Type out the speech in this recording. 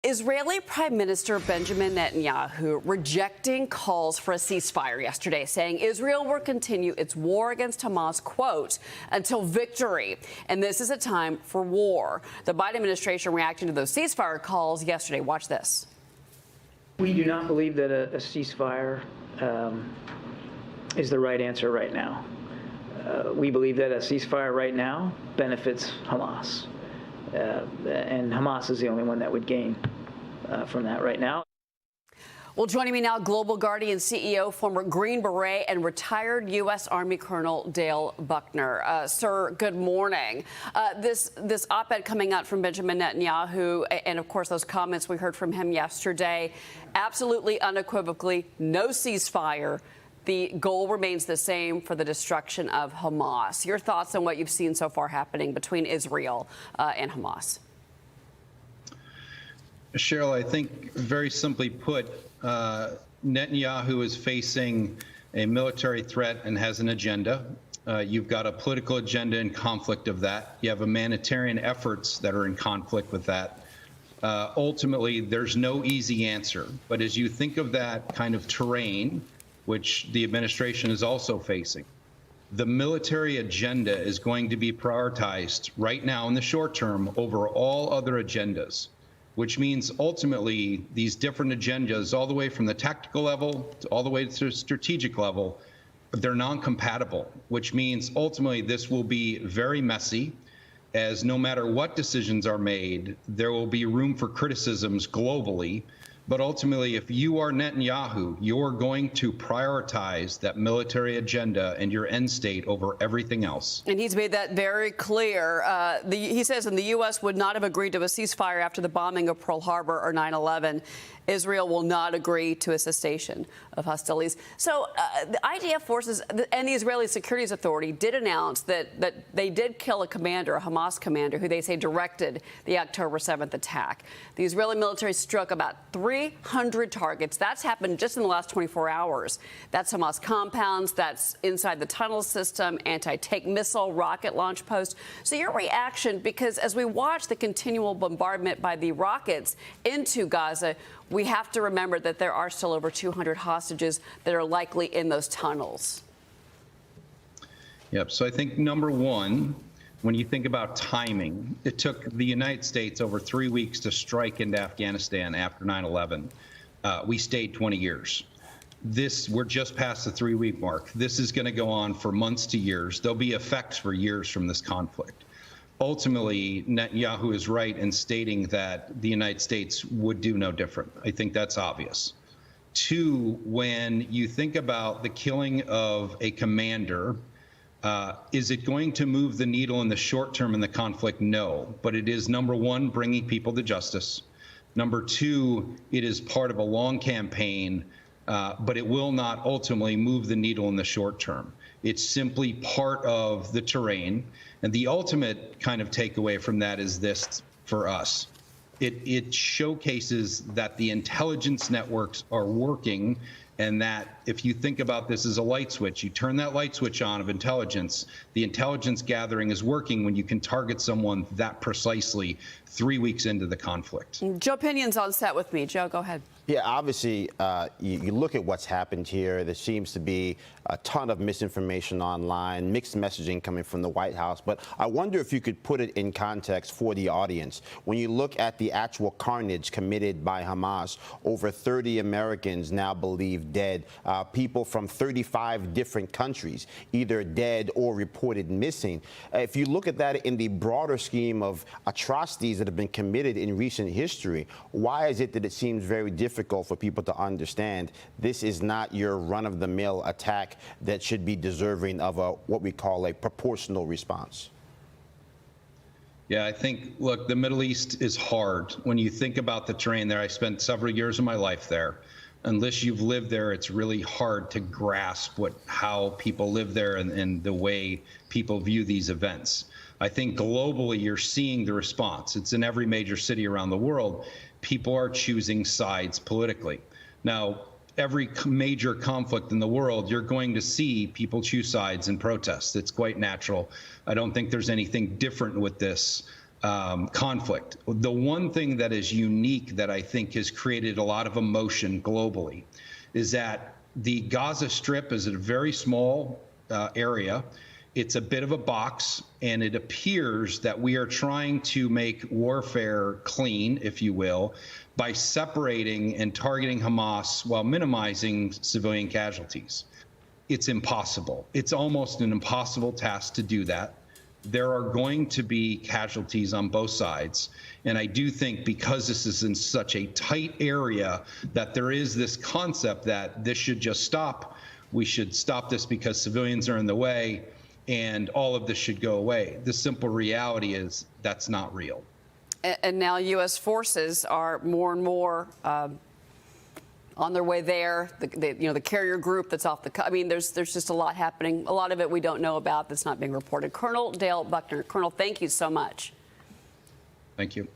Israeli Prime Minister Benjamin Netanyahu rejecting calls for a ceasefire yesterday, saying Israel will continue its war against Hamas, quote, until victory. And this is a time for war. The Biden administration reacting to those ceasefire calls yesterday. Watch this. We do not believe that a ceasefire is the right answer right now. We believe that a ceasefire right now benefits Hamas. And Hamas is the only one that would gain from that right now. Well, joining me now, Global Guardian CEO, former Green Beret, and retired U.S. Army Colonel Dale Buckner. Sir, good morning. This op-ed coming out from Benjamin Netanyahu, and of course those comments we heard from him yesterday, absolutely unequivocally, no ceasefire. The goal remains the same for the destruction of Hamas. Your thoughts on what you've seen so far happening between Israel and Hamas? Cheryl, I think very simply put, Netanyahu is facing a military threat and has an agenda. You've got a political agenda in conflict of that. You have humanitarian efforts that are in conflict with that. Ultimately, there's no easy answer. But as you think of that kind of terrain, which the administration is also facing, the military agenda is going to be prioritized right now in the short term over all other agendas, which means ultimately these different agendas, all the way from the tactical level to all the way to the strategic level, they're non-compatible, which means ultimately this will be very messy, as no matter what decisions are made, there will be room for criticisms globally. But ultimately, if you are Netanyahu, you're going to prioritize that military agenda and your end state over everything else. And he's made that very clear. He says the U.S. would not have agreed to a ceasefire after the bombing of Pearl Harbor or 9/11. Israel will not agree to a cessation of hostilities. So the IDF forces and the Israeli Securities Authority did announce that they did kill a commander, a Hamas commander, who they say directed the October 7th attack. The Israeli military struck about 300 targets. That's happened just in the last 24 hours. That's Hamas compounds, that's inside the tunnel system, anti-tank missile, rocket launch post. So your reaction, because as we watch the continual bombardment by the rockets into Gaza, we have to remember that there are still over 200 hostages that are likely in those tunnels. Yep. So I think number one, when you think about timing, it took the United States over 3 weeks to strike into Afghanistan after 9/11. We stayed 20 years. We're just past the 3-week mark. This is going to go on for months to years. There'll be effects for years from this conflict. Ultimately, Netanyahu is right in stating that the United States would do no different. I think that's obvious. Two, when you think about the killing of a commander, is it going to move the needle in the short term in the conflict? No. But it is, number one, bringing people to justice. Number two, it is part of a long campaign, but it will not ultimately move the needle in the short term. It's simply part of the terrain. And the ultimate kind of takeaway from that is this for us. It showcases that the intelligence networks are working, and that if you think about this as a light switch, you turn that light switch on of intelligence, the intelligence gathering is working when you can target someone that precisely 3 weeks into the conflict. Joe Pinion's on set with me. Joe, go ahead. Yeah, obviously, you look at what's happened here. There seems to be a ton of misinformation online, mixed messaging coming from the White House. But I wonder if you could put it in context for the audience. When you look at the actual carnage committed by Hamas, over 30 Americans now believed dead, people from 35 different countries, either dead or reported missing. If you look at that in the broader scheme of atrocities that have been committed in recent history, why is it that it seems very difficult for people to understand this is not your run-of-the-mill attack that should be deserving of what we call a proportional response? Yeah, I think, look, the Middle East is hard. When you think about the terrain there, I spent several years of my life there. Unless you've lived there, it's really hard to grasp how people live there and the way people view these events. I think globally, you're seeing the response. It's in every major city around the world. People are choosing sides politically. Now, every major conflict in the world, you're going to see people choose sides and protest. It's quite natural. I don't think there's anything different with this. conflict. The one thing that is unique that I think has created a lot of emotion globally is that the Gaza Strip is a very small area. It's a bit of a box, and it appears that we are trying to make warfare clean, if you will, by separating and targeting Hamas while minimizing civilian casualties. It's impossible. It's almost an impossible task to do that. There are going to be casualties on both sides. And I do think because this is in such a tight area that there is this concept that this should just stop. We should stop this because civilians are in the way and all of this should go away. The simple reality is that's not real. And now U.S. forces are more and more on their way there. The carrier group that's off the. I mean, there's just a lot happening. A lot of it we don't know about that's not being reported. Colonel Dale Buckner. Colonel, thank you so much. Thank you.